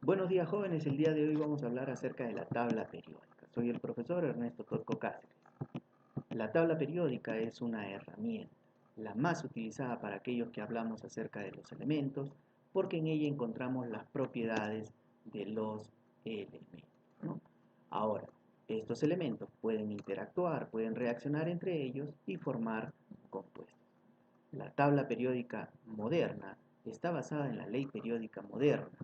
Buenos días jóvenes, el día de hoy vamos a hablar acerca de la tabla periódica. Soy el profesor Ernesto Torco Cáceres. La tabla periódica es una herramienta, la más utilizada para aquellos que hablamos acerca de los elementos, porque en ella encontramos las propiedades de los elementos, ¿no? Ahora, estos elementos pueden interactuar, pueden reaccionar entre ellos y formar compuestos. La tabla periódica moderna está basada en la ley periódica moderna,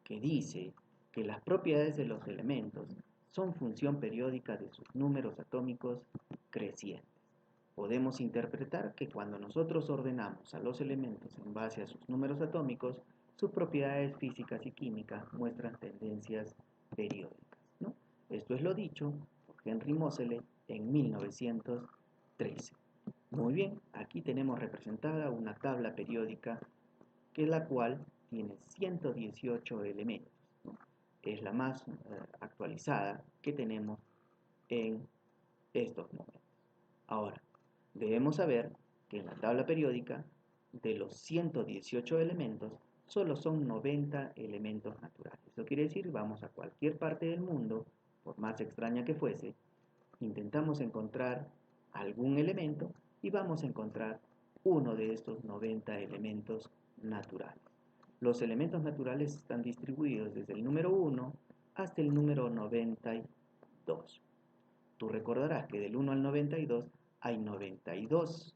que dice que las propiedades de los elementos son función periódica de sus números atómicos crecientes. Podemos interpretar que cuando nosotros ordenamos a los elementos en base a sus números atómicos, sus propiedades físicas y químicas muestran tendencias periódicas, ¿no? Esto es lo dicho por Henry Moseley en 1913. Muy bien, aquí tenemos representada una tabla periódica que la cual tiene 118 elementos, ¿no? Es la más actualizada que tenemos en estos momentos. Ahora, debemos saber que en la tabla periódica de los 118 elementos solo son 90 elementos naturales. Eso quiere decir, vamos a cualquier parte del mundo, por más extraña que fuese, intentamos encontrar algún elemento y vamos a encontrar uno de estos 90 elementos naturales. Los elementos naturales están distribuidos desde el número 1 hasta el número 92. Tú recordarás que del 1 al 92 hay 92.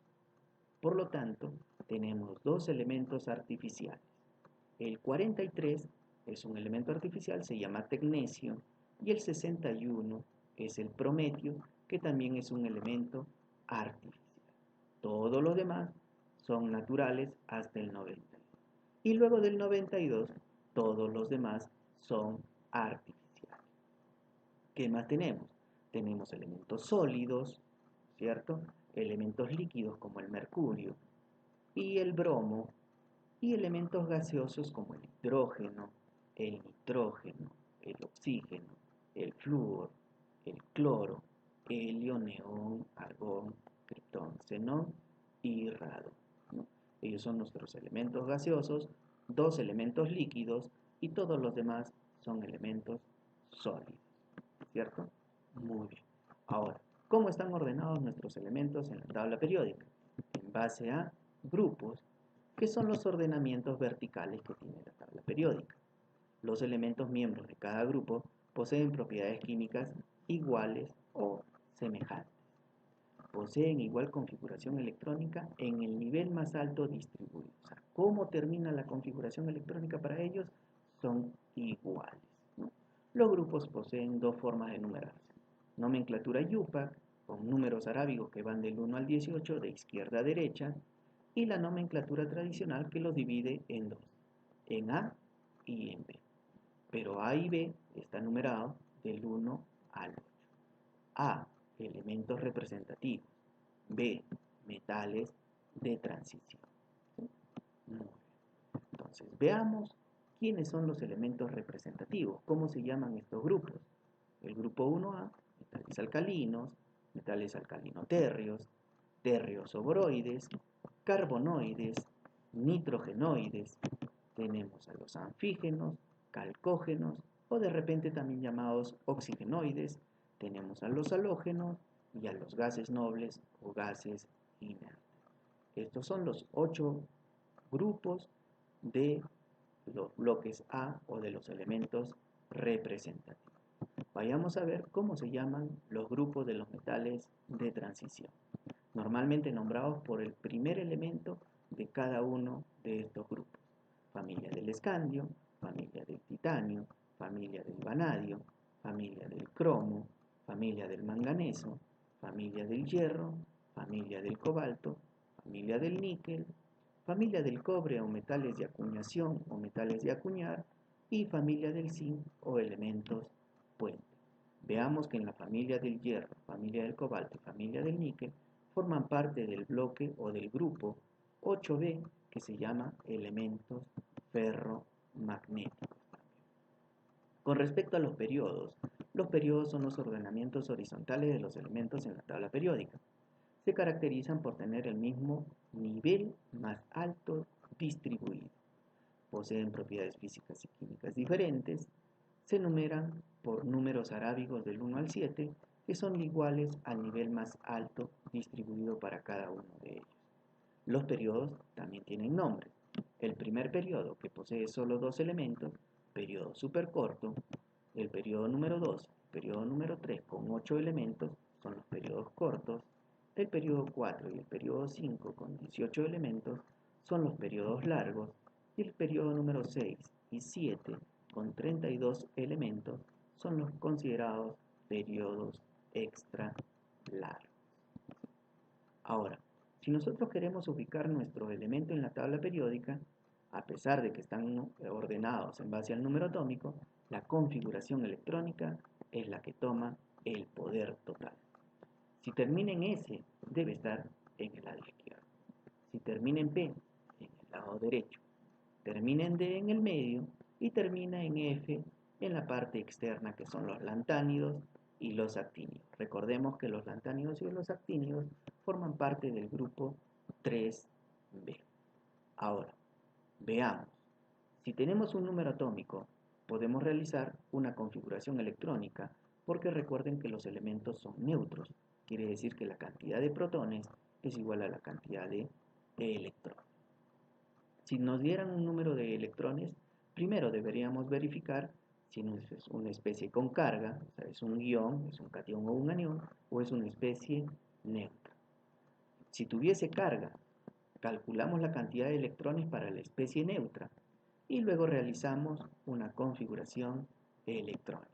Por lo tanto, tenemos dos elementos artificiales. El 43 es un elemento artificial, se llama tecnecio, y el 61 es el prometio, que también es un elemento artificial. Todos los demás son naturales hasta el 92. Y luego del 92, todos los demás son artificiales. ¿Qué más tenemos? Tenemos elementos sólidos, ¿cierto? Elementos líquidos como el mercurio y el bromo, y elementos gaseosos como el hidrógeno, el nitrógeno, el oxígeno, el flúor, el cloro, helio, neón, argón, criptón, xenón y radón, ¿no? Ellos son nuestros elementos gaseosos, dos elementos líquidos y todos los demás son elementos sólidos, ¿cierto? Muy bien. Ahora, ¿cómo están ordenados nuestros elementos en la tabla periódica? En base a grupos, que son los ordenamientos verticales que tiene la tabla periódica. Los elementos miembros de cada grupo poseen propiedades químicas iguales o semejantes. Poseen igual configuración electrónica en el nivel más alto distribuido. O sea, ¿cómo termina la configuración electrónica para ellos? Son iguales, ¿no? Los grupos poseen dos formas de numerarse. Nomenclatura YUPAC, con números arábigos que van del 1 al 18 de izquierda a derecha, y la nomenclatura tradicional que los divide en dos, en A y en B. Pero A y B está numerado del 1 al 8. A, elementos representativos. B, metales de transición. ¿Sí? Muy bien. Entonces, veamos quiénes son los elementos representativos, cómo se llaman estos grupos. El grupo 1A, metales alcalinos, metales alcalino-térreos, térreos oboroides, carbonoides, nitrogenoides. Tenemos a los anfígenos, calcógenos o de repente también llamados oxigenoides. Tenemos a los halógenos y a los gases nobles o gases inertes. Estos son los 8 grupos de los bloques A o de los elementos representativos. Vayamos a ver cómo se llaman los grupos de los metales de transición, normalmente nombrados por el primer elemento de cada uno de estos grupos. Familia del escandio, familia del titanio, familia del vanadio, familia del cromo, familia del manganeso, familia del hierro, familia del cobalto, familia del níquel, familia del cobre o metales de acuñación o metales de acuñar, y familia del zinc o elementos puente. Veamos que en la familia del hierro, familia del cobalto y familia del níquel forman parte del bloque o del grupo 8B, que se llama elementos ferromagnéticos. Con respecto a los periodos son los ordenamientos horizontales de los elementos en la tabla periódica. Se caracterizan por tener el mismo nivel más alto distribuido. Poseen propiedades físicas y químicas diferentes, se numeran por números arábigos del 1 al 7, que son iguales al nivel más alto distribuido para cada uno de ellos. Los periodos también tienen nombres. El primer periodo, que posee solo 2 elementos, periodo supercorto. El periodo número 2, el periodo número 3 con 8 elementos, son los periodos cortos. El periodo 4 y el periodo 5 con 18 elementos son los periodos largos. Y el periodo número 6 y 7 con 32 elementos son los considerados periodos extra largos. Ahora, si nosotros queremos ubicar nuestro elemento en la tabla periódica, a pesar de que están ordenados en base al número atómico, la configuración electrónica es la que toma el poder total. Si termina en S, debe estar en el lado izquierdo. Si termina en P, en el lado derecho. Termina en D en el medio y termina en F en la parte externa, que son los lantánidos y los actínidos. Recordemos que los lantánidos y los actínidos forman parte del grupo 3B. Ahora, veamos. Si tenemos un número atómico, podemos realizar una configuración electrónica, porque recuerden que los elementos son neutros. Quiere decir que la cantidad de protones es igual a la cantidad de electrones. Si nos dieran un número de electrones, primero deberíamos verificar si es una especie con carga, o sea, es un ion, es un catión o un anión, o es una especie neutra. Si tuviese carga, calculamos la cantidad de electrones para la especie neutra y luego realizamos una configuración electrónica.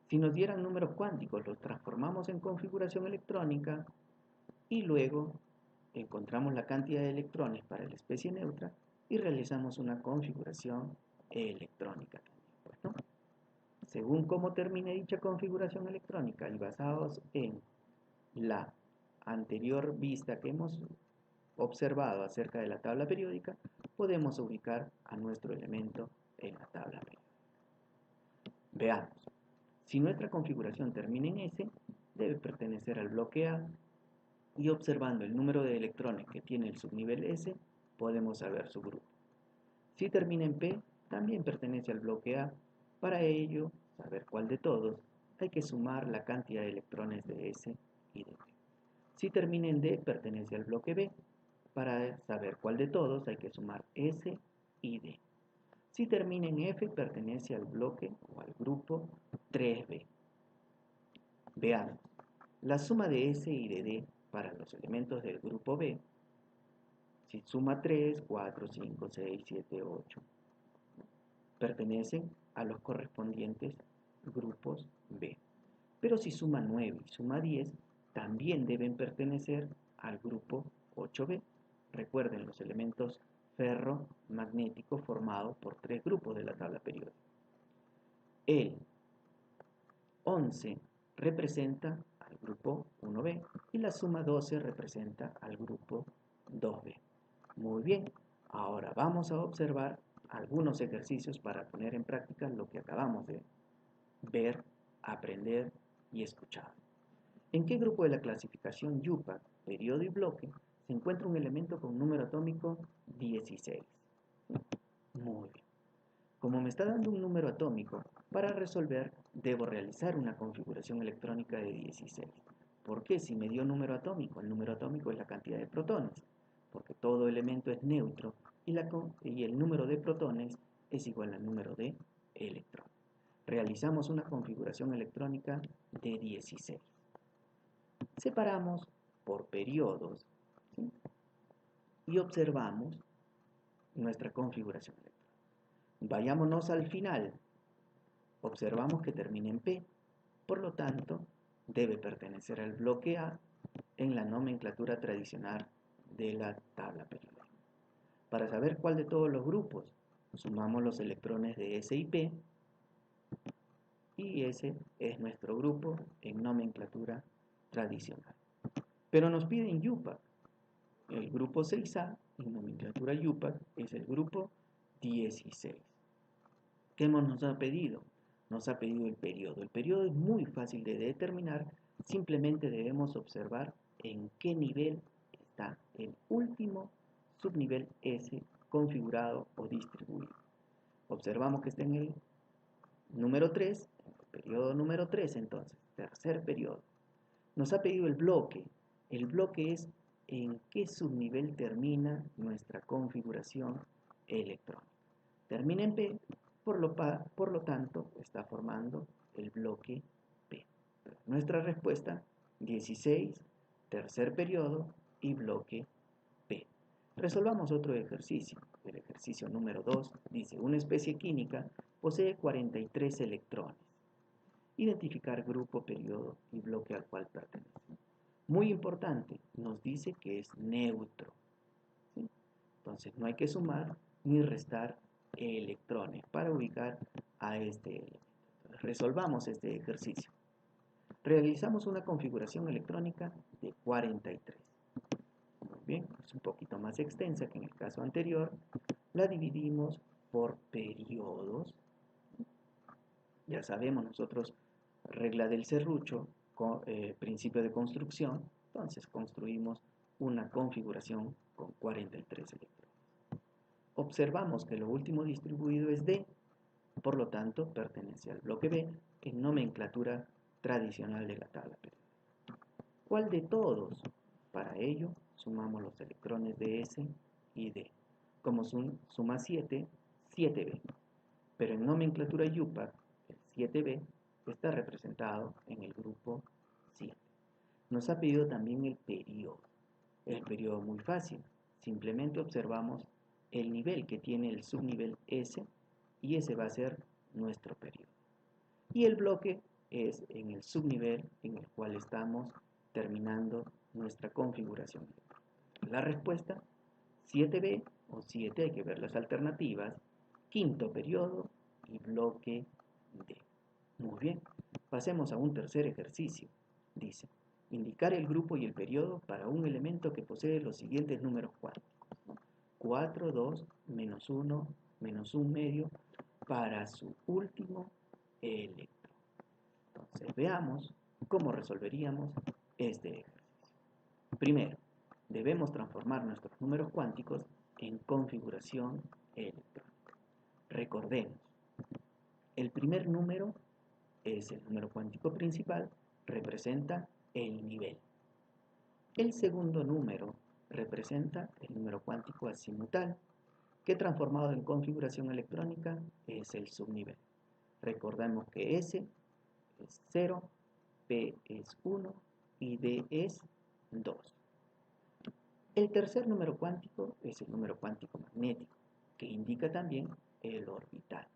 Si nos dieran números cuánticos, los transformamos en configuración electrónica y luego encontramos la cantidad de electrones para la especie neutra y realizamos una configuración electrónica. ¿No? Según cómo termine dicha configuración electrónica y basados en la anterior vista que hemos observado acerca de la tabla periódica, podemos ubicar a nuestro elemento en la tabla periódica. Veamos. Si nuestra configuración termina en S, debe pertenecer al bloque A, y observando el número de electrones que tiene el subnivel S, podemos saber su grupo. Si termina en P, también pertenece al bloque A. Para ello, saber cuál de todos, hay que sumar la cantidad de electrones de S y de P. Si termina en D, pertenece al bloque B. Para saber cuál de todos, hay que sumar S y D. Si termina en F, pertenece al bloque o al grupo 3B. Veamos. La suma de S y de D para los elementos del grupo B, si suma 3, 4, 5, 6, 7, 8, pertenecen a los correspondientes grupos B. Pero si suma 9 y suma 10, también deben pertenecer al grupo 8B. Recuerden los elementos ferromagnéticos formados por 3 grupos de la tabla periódica. El 11 representa al grupo 1B y la suma 12 representa al grupo 2B. Muy bien, ahora vamos a observar algunos ejercicios para poner en práctica lo que acabamos de ver, aprender y escuchar. ¿En qué grupo de la clasificación YUPAC, periodo y bloque, se encuentra un elemento con número atómico 16? Muy bien. Como me está dando un número atómico, para resolver debo realizar una configuración electrónica de 16. ¿Por qué? Si me dio número atómico, el número atómico es la cantidad de protones, porque todo elemento es neutro y el número de protones es igual al número de electrones. Realizamos una configuración electrónica de 16. Separamos por periodos, ¿sí? Y observamos nuestra configuración electrónica. Vayámonos al final. Observamos que termina en P, por lo tanto, debe pertenecer al bloque A en la nomenclatura tradicional de la tabla periódica. Para saber cuál de todos los grupos, sumamos los electrones de S y P, y ese es nuestro grupo en nomenclatura tradicional. Pero nos piden YUPAC. El grupo 6A en nomenclatura YUPAC es el grupo 16. ¿Qué nos ha pedido? Nos ha pedido el periodo. El periodo es muy fácil de determinar, simplemente debemos observar en qué nivel está el último subnivel S configurado o distribuido. Observamos que está en el número 3, en el periodo número 3, entonces, tercer periodo. Nos ha pedido el bloque. El bloque es en qué subnivel termina nuestra configuración electrónica. Termina en P, por lo tanto, está formando el bloque P. Nuestra respuesta, 16, tercer periodo y bloque P. Resolvamos otro ejercicio. El ejercicio número 2 dice, una especie química posee 43 electrones. Identificar grupo, periodo y bloque al cual pertenece. Muy importante, nos dice que es neutro, ¿sí? Entonces no hay que sumar ni restar electrones para ubicar a este elemento. Entonces, resolvamos este ejercicio. Realizamos una configuración electrónica de 43. Muy bien, es un poquito más extensa que en el caso anterior. La dividimos por periodos. Ya sabemos nosotros, regla del serrucho, principio de construcción. Entonces construimos una configuración con 43 electrones. Observamos que lo último distribuido es D, por lo tanto pertenece al bloque B en nomenclatura tradicional de la tabla periódica. ¿Cuál de todos? Para ello sumamos los electrones de S y D. Como suma 7, 7B. Pero en nomenclatura IUPAC, el 7B está representado en el grupo 7. Nos ha pedido también el periodo. El periodo muy fácil. Simplemente observamos el nivel que tiene el subnivel S y ese va a ser nuestro periodo. Y el bloque es en el subnivel en el cual estamos terminando nuestra configuración. La respuesta, 7B o 7, hay que ver las alternativas, quinto periodo y bloque D. Muy bien, pasemos a un tercer ejercicio. Dice, indicar el grupo y el periodo para un elemento que posee los siguientes números cuánticos, ¿no? 4, 2, menos 1, menos 1 medio, para su último electrón. Entonces veamos cómo resolveríamos este ejercicio. Primero, debemos transformar nuestros números cuánticos en configuración electrónica. Recordemos, el primer número es el número cuántico principal, representa el nivel. El segundo número representa el número cuántico azimutal, que transformado en configuración electrónica es el subnivel. Recordemos que S es 0, P es 1 y D es 2. El tercer número cuántico es el número cuántico magnético, que indica también el orbital.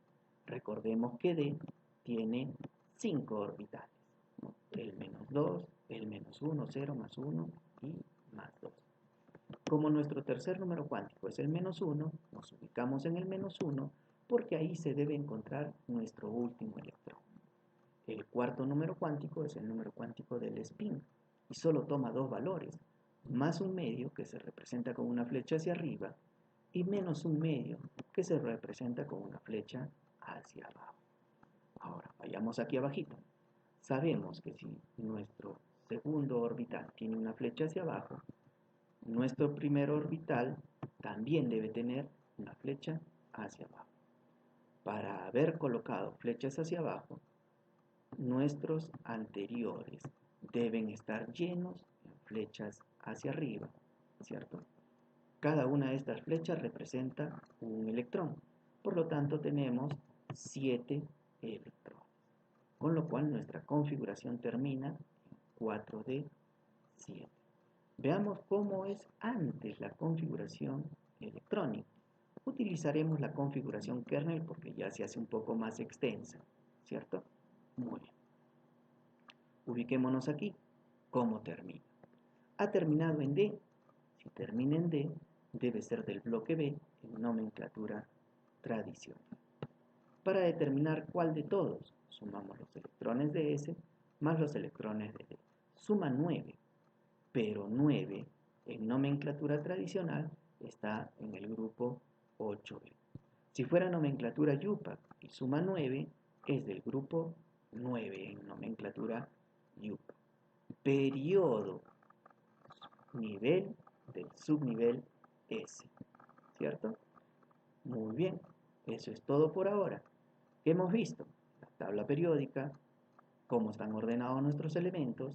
Recordemos que D tiene 5 orbitales, ¿no? El menos 2, el menos 1, 0, más 1 y más 2. Como nuestro tercer número cuántico es el menos 1, nos ubicamos en el menos 1 porque ahí se debe encontrar nuestro último electrón. El cuarto número cuántico es el número cuántico del spin y solo toma dos valores, más un medio que se representa con una flecha hacia arriba y menos un medio que se representa con una flecha hacia abajo. Ahora, vayamos aquí abajito. Sabemos que si nuestro segundo orbital tiene una flecha hacia abajo, nuestro primer orbital también debe tener una flecha hacia abajo. Para haber colocado flechas hacia abajo, nuestros anteriores deben estar llenos de flechas hacia arriba, ¿cierto? Cada una de estas flechas representa un electrón. Por lo tanto, tenemos 7 electrones. Con lo cual, nuestra configuración termina en 4D 7. Veamos cómo es antes la configuración electrónica. Utilizaremos la configuración kernel porque ya se hace un poco más extensa, ¿cierto? Muy bien. Ubiquémonos aquí. ¿Cómo termina? Ha terminado en D. Si termina en D, debe ser del bloque B en nomenclatura tradicional. Para determinar cuál de todos, sumamos los electrones de S más los electrones de D. Suma 9, pero 9 en nomenclatura tradicional está en el grupo 8B. Si fuera nomenclatura IUPAC y suma 9, es del grupo 9 en nomenclatura IUPAC. Periodo, nivel del subnivel S, ¿cierto? Muy bien. Eso es todo por ahora. ¿Qué hemos visto? La tabla periódica, cómo están ordenados nuestros elementos,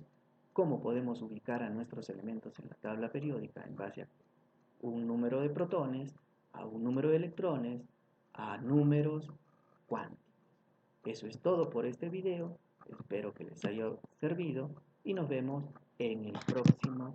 cómo podemos ubicar a nuestros elementos en la tabla periódica en base a un número de protones, a un número de electrones, a números cuánticos. Eso es todo por este video. Espero que les haya servido y nos vemos en el próximo